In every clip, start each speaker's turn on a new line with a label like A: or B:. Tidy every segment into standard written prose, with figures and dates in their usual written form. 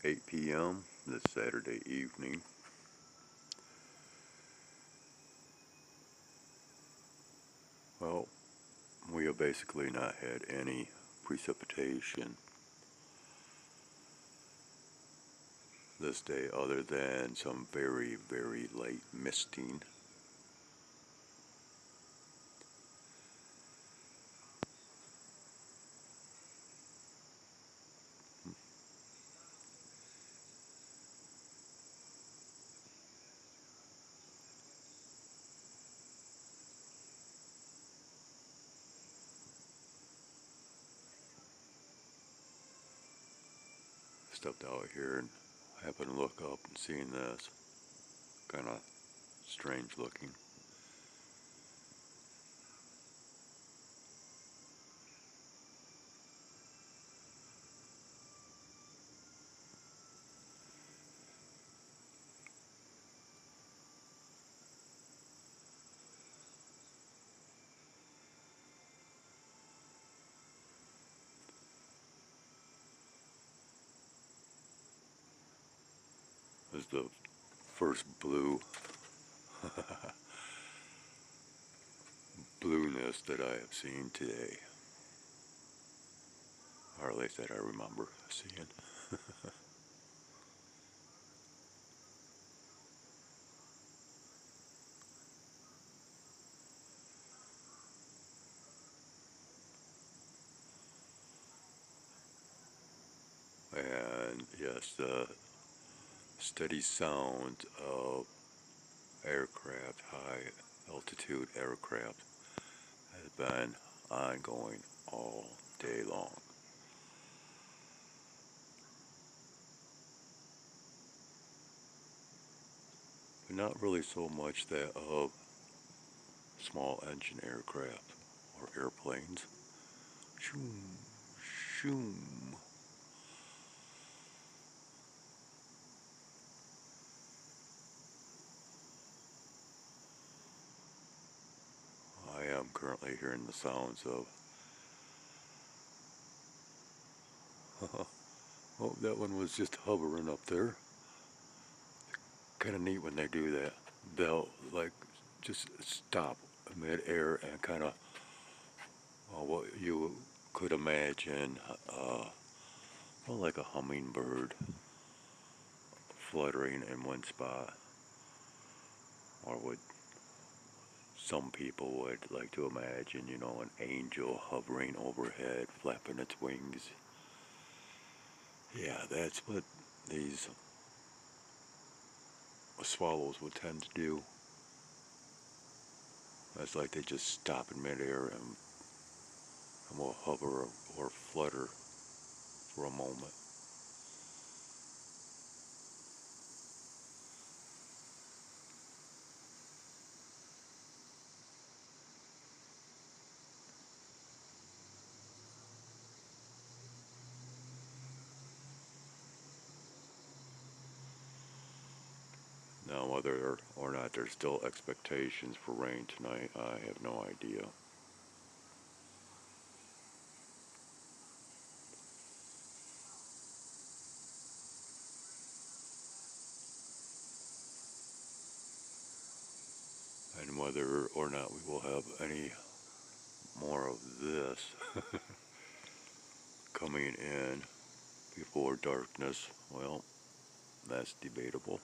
A: 8 p.m. this Saturday evening. Well, we have basically not had any precipitation this day other than some very, very light misting. Stepped out here and happened to look up and seeing this. Kind of strange looking. This is the first blueness that I have seen today. Or at least that I remember seeing. And yes, the steady sound of aircraft, high altitude aircraft, has been ongoing all day long. But not really so much that of small engine aircraft or airplanes. Shoom, shoom. I am currently hearing the sounds of. Oh, that one was just hovering up there. Kind of neat when they do that. They'll like just stop mid-air and kind of what you could imagine, well, like a hummingbird fluttering in one spot, or what some people would like to imagine, an angel hovering overhead, flapping its wings. Yeah, that's what these swallows would tend to do. It's like they just stop in midair and will hover or flutter for a moment. Now, whether or not there's still expectations for rain tonight, I have no idea. And whether or not we will have any more of this coming in before darkness, well, that's debatable.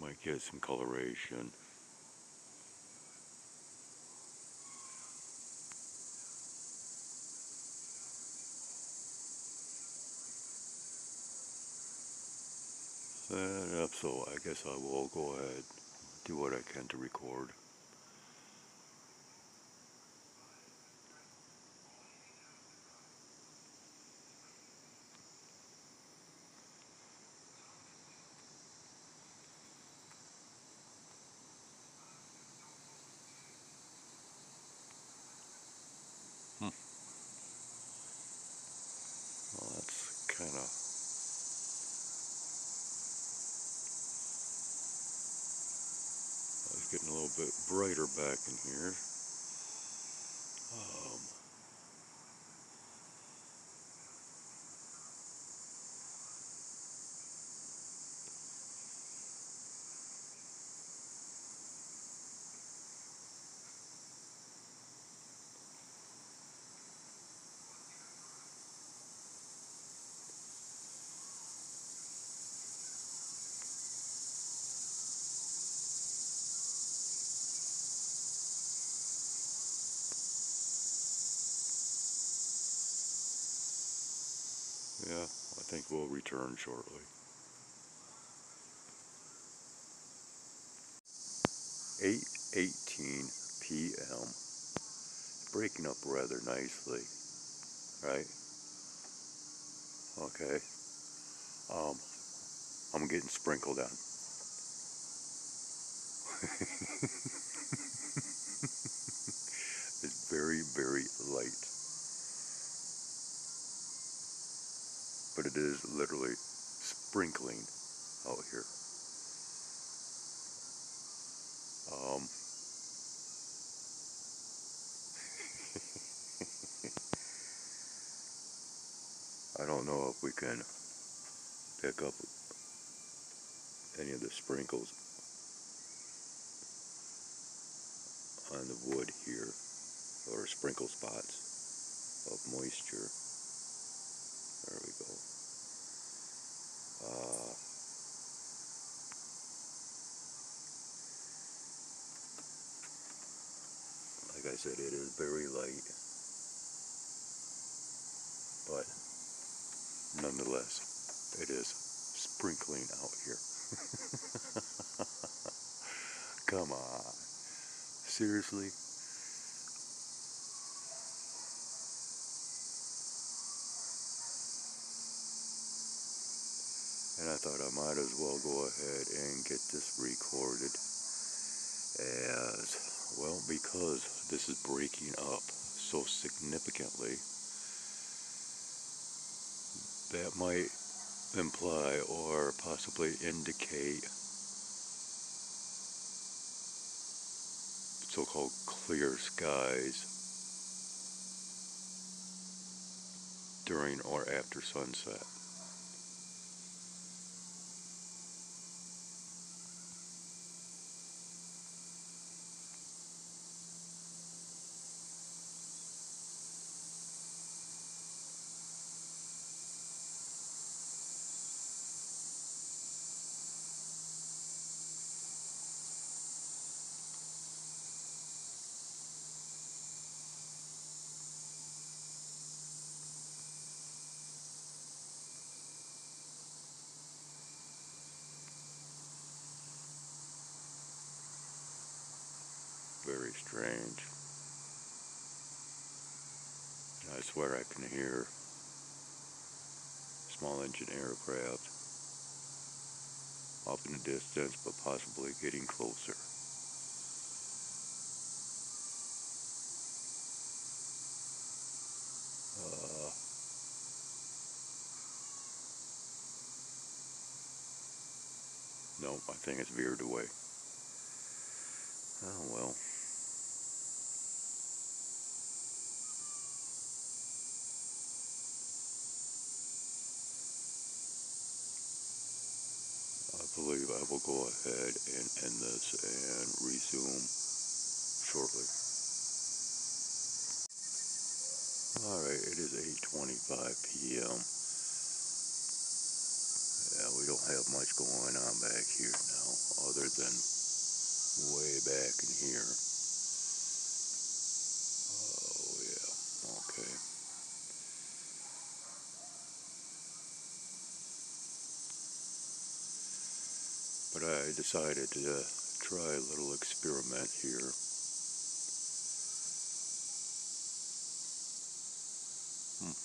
A: Might get some coloration. And if so, I guess I will go ahead, do what I can to record. Well, that's kind of. It's getting a little bit brighter back in here. Um, Yeah, I think we'll return shortly. 8:18 p.m. Breaking up rather nicely, right? Okay. Um, I'm getting sprinkled on. It's very, very light, but it is literally sprinkling out here. Um, I don't know if we can pick up any of the sprinkles on the wood here, or sprinkle spots of moisture. There we go. Uh, like I said, it is very light, but nonetheless, it is sprinkling out here. Come on. Seriously? And I thought I might as well go ahead and get this recorded as well, because this is breaking up so significantly. That might imply or possibly indicate so-called clear skies during or after sunset. Very strange. I swear I can hear small engine aircraft off in the distance, but possibly getting closer. Uh, no, I think it's veered away. Oh well. I believe I will go ahead and end this and resume shortly. Alright, it is 8:25 p.m. Yeah, we don't have much going on back here now, other than way back in here. Oh yeah, okay. But I decided to try a little experiment here. Hmm.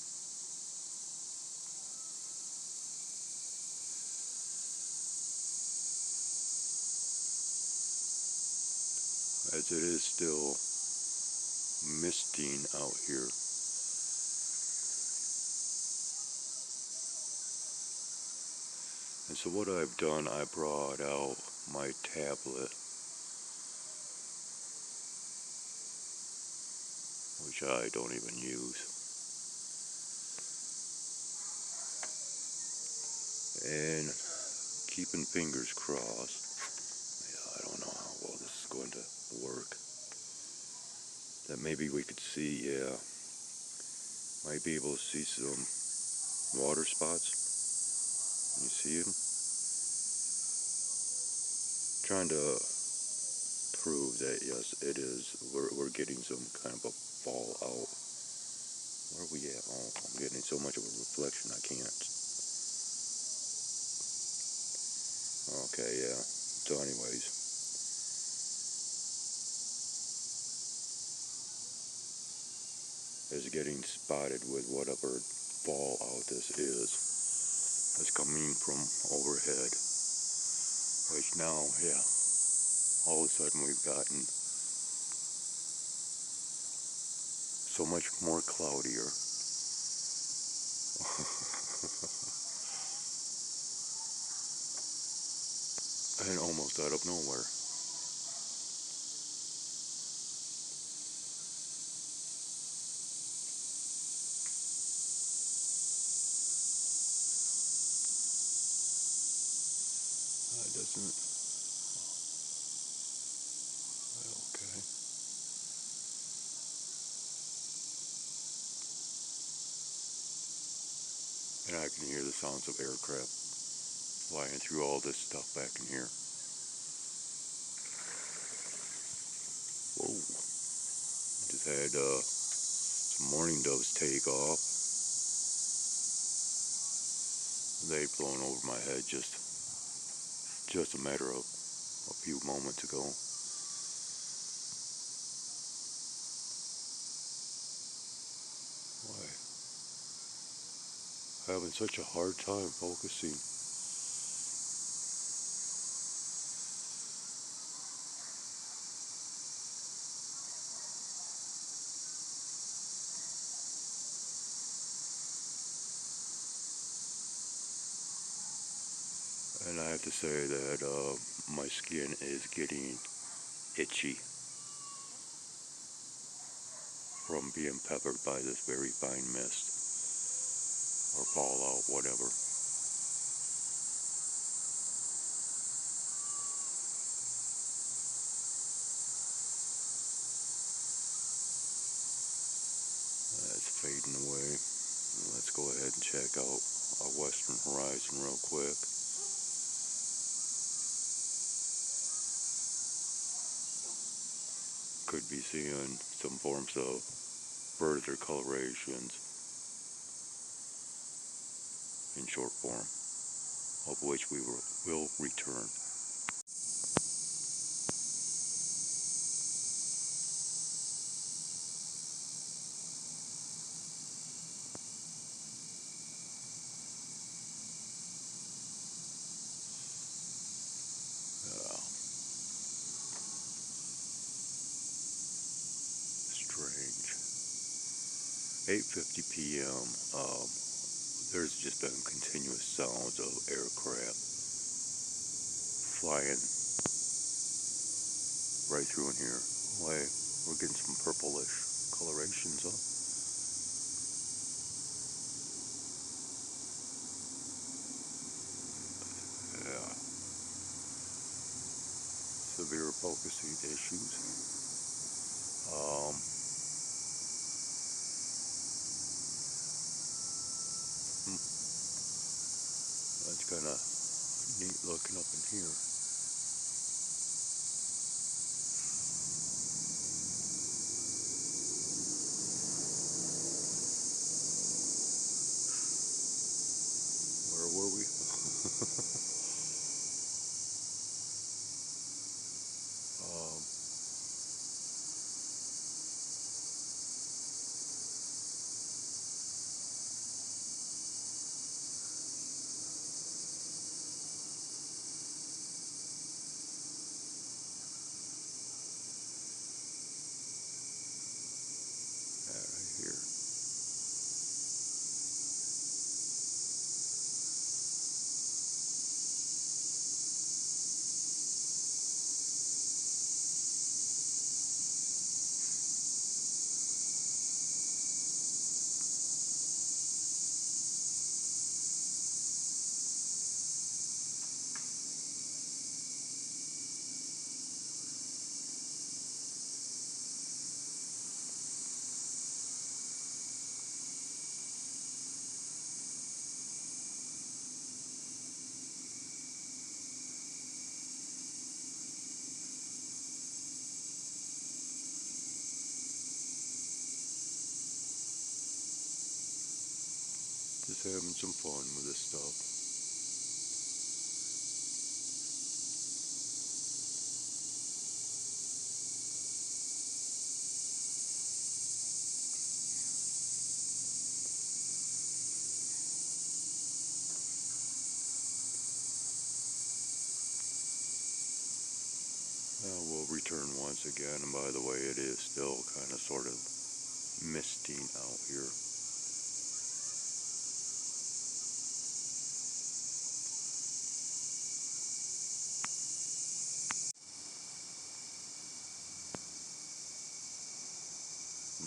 A: As it is still misting out here. And so what I've done, I brought out my tablet, which I don't even use, and keeping fingers crossed. Yeah, I don't know how well this is going to work. That maybe we could see, yeah, might be able to see some water spots. You see them? Trying to prove that yes, it is. We're getting some kind of a fallout. Where are we at? Oh, I'm getting so much of a reflection I can't. Okay, yeah. So anyways, is getting spotted with whatever fallout this is that's coming from overhead. Which now, yeah, all of a sudden we've gotten so much more cloudier. And almost out of nowhere. Doesn't, okay. And I can hear the sounds of aircraft flying through all this stuff back in here. Whoa. Just had some mourning doves take off. They've flown over my head just a matter of a few moments ago. Why? Having such a hard time focusing. And I have to say that my skin is getting itchy from being peppered by this very fine mist or fallout, whatever. That's fading away. Let's go ahead and check out our western horizon real quick. Could be seeing some forms of further colorations in short form, of which we will return. Strange. 8:50 p.m. There's just been continuous sounds of aircraft flying right through in here. Why, we're getting some purplish colorations up. Yeah. Severe focusing issues. That's kind of neat looking up in here. Where were we? Just having some fun with this stuff. We'll return once again, and by the way, it is still kind of sort of misting out here.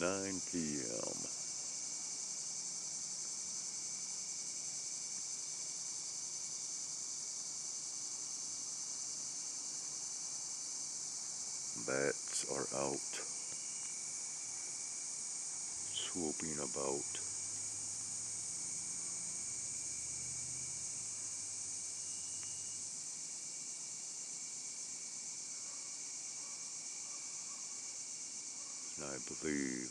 A: Nine p.m. Bats are out, swooping about. And I believe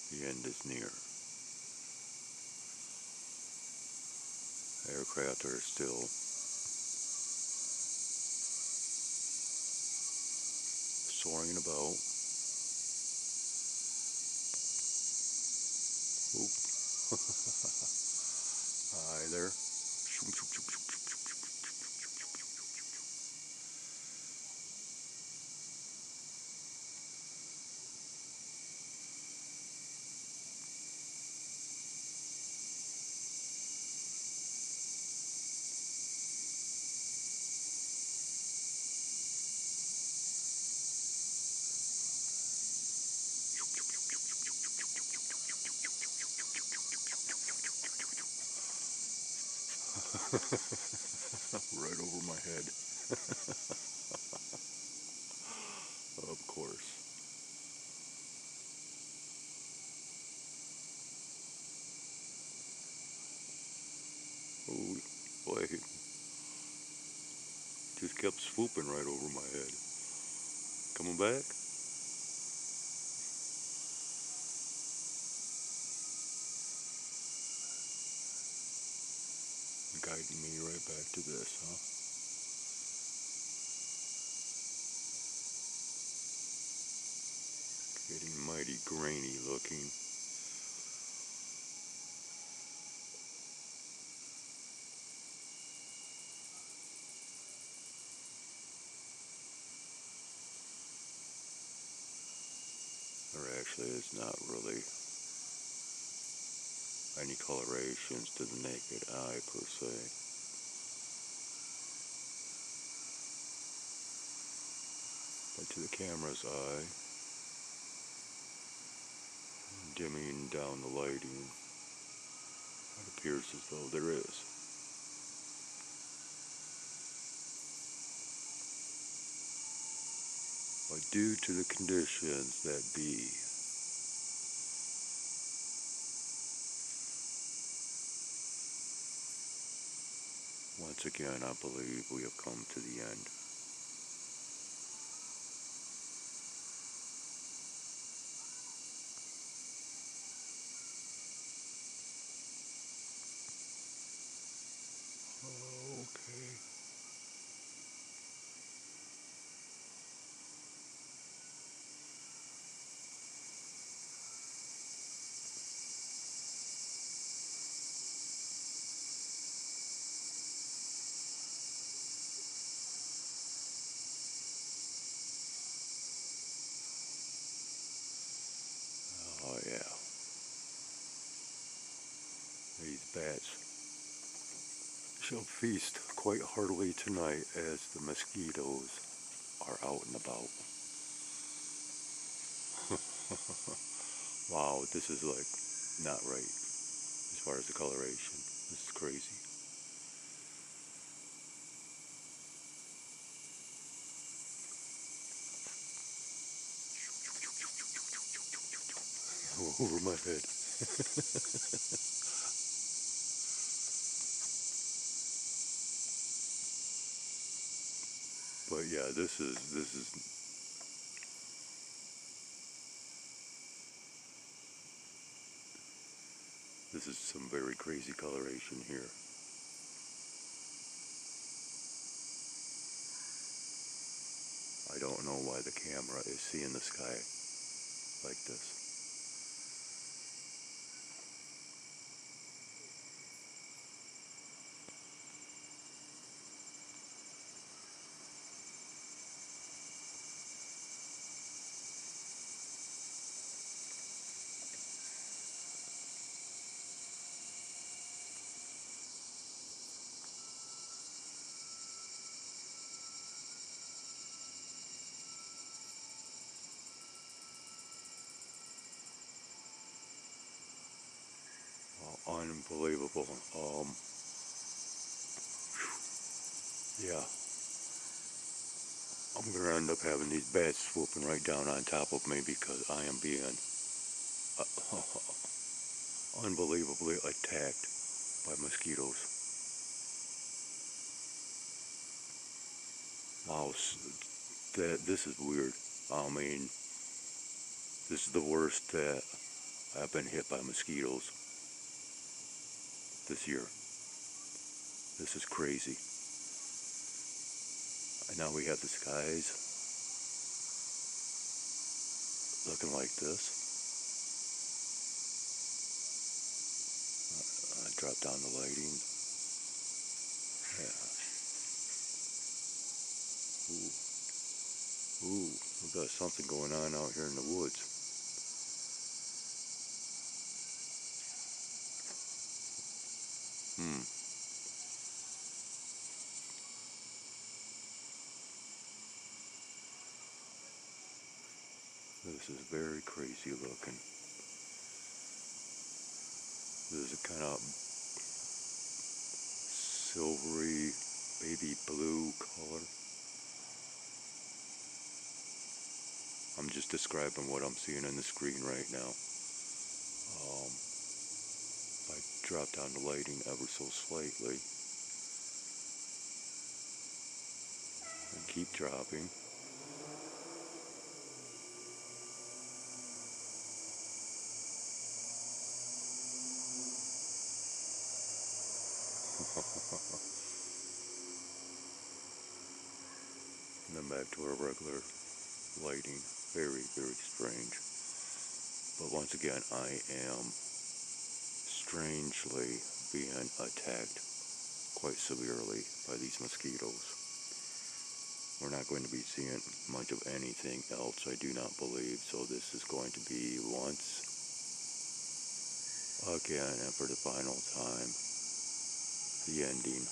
A: the end is near. Aircraft are still soaring about. Oop. Hi there. Right over my head. Of course. Oh boy, just kept swooping right over my head. Coming back? Guiding me right back to this, huh? Getting mighty grainy looking. There actually is not really any colorations to the naked eye per se. But to the camera's eye, dimming down the lighting, it appears as though there is. But due to the conditions that be, once again, I believe we have come to the end. Okay. Oh yeah. These bats shall feast quite heartily tonight as the mosquitoes are out and about. Wow, this is like not right as far as the coloration. This is crazy. Over my head. But yeah, this is This is some very crazy coloration here. I don't know why the camera is seeing the sky like this. Unbelievable. Yeah, I'm gonna end up having these bats swooping right down on top of me because I am being unbelievably attacked by mosquitoes. Wow, this is weird. I mean, this is the worst that I've been hit by mosquitoes this year. This is crazy. And now we have the skies looking like this. I drop down the lighting. Yeah. Ooh, we got something going on out here in the woods. This is very crazy looking. There's a kind of silvery, baby blue color. I'm just describing what I'm seeing on the screen right now. I drop down the lighting ever so slightly and keep dropping. And then back to our regular lighting. Very, very strange. But once again, I am strangely being attacked quite severely by these mosquitoes. We're not going to be seeing much of anything else, I do not believe, so this is going to be once again and for the final time, the ending.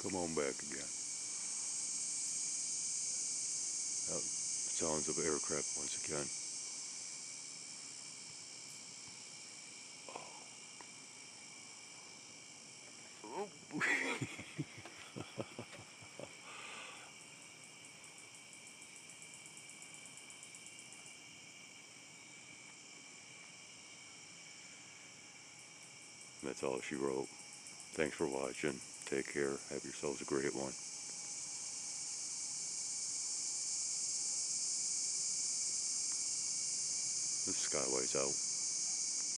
A: Come on back again. Sounds of aircraft once again. That's all she wrote. Thanks for watching. Take care. Have yourselves a great one. The Skyway's out.